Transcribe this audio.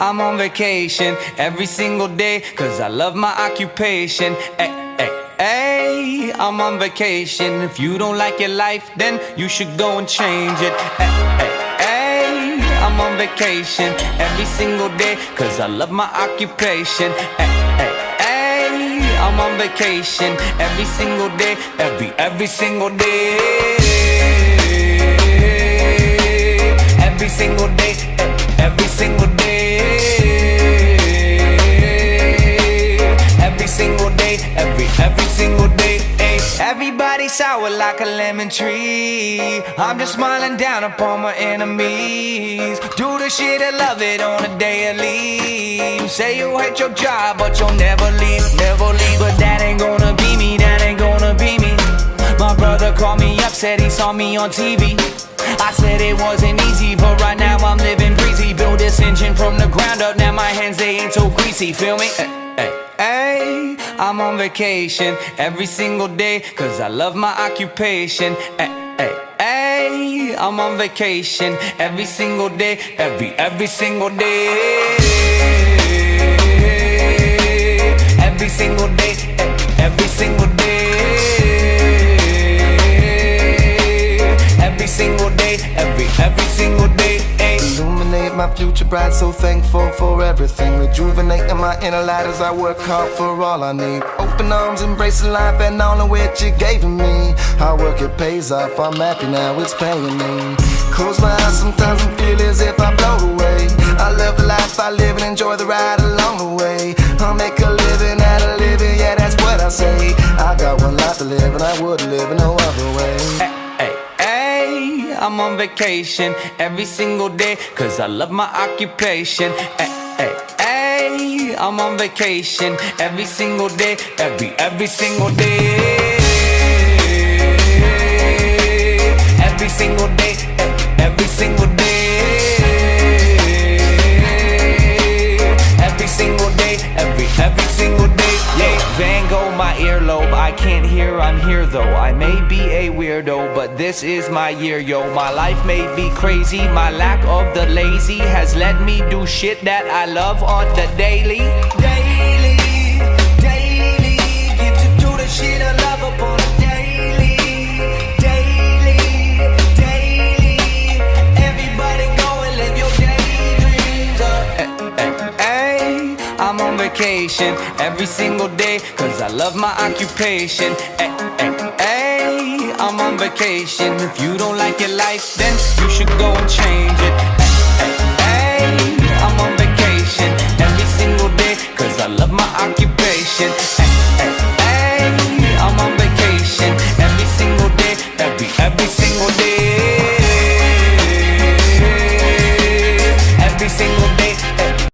I'm on vacation every single day, cause I love my occupation. Ay, ay, ay, I'm on vacation. If you don't like your life, then you should go and change it. Ay, ay, ay, I'm on vacation every single day, cause I love my occupation. Ay, ay, ay, I'm on vacation every single day, every single day. Every single day, every single day. Every single day, every single day. Everybody sour like a lemon tree. I'm just smiling down upon my enemies. Do the shit and love it on a daily. You say you hate your job, but you'll never leave, never leave. But that ain't gonna be me, that ain't gonna be me. My brother called me up, said he saw me on TV. I said it wasn't easy, but right now I'm living breezy. Build this engine from the ground up, now my hands, they ain't so greasy, feel me? Ay, ay, I'm on vacation every single day, cause I love my occupation. Ay, ay, ay, I'm on vacation every single day, every single day. Every single day, every single day. Every single day, every single day. Illuminate my future bright, so thankful for everything. Rejuvenating my inner light as I work hard for all I need. Open arms, embracing life and all of which you gave to me. Hard work, it pays off, I'm happy now, it's paying me. Close my eyes sometimes and feel as if I blow away. I love the life I live and enjoy the ride along the way. I'll make a living out of living, yeah, that's what I say. I got one life to live and I wouldn't live in no other way. I'm on vacation every single day, cause I love my occupation. Ay, ay, ay, I'm on vacation every single day, every single day. Every single day, every single day. Every single day, every single day. Yeah. Van Gogh, my earlobe, I can't hear, I'm here though. I may be a weirdo, but this is my year, yo. My life may be crazy, my lack of the lazy has let me do shit that I love on the daily. Daily, daily, get to do the shit I love upon a daily. Daily, daily, everybody go and live your daydreams up. I'm on vacation every single day, cause I love my occupation. Ay, ay, ay, I'm on vacation. If you don't like your life, then you should go and change it. Ay, ay, ay, I'm on vacation every single day, cause I love my occupation.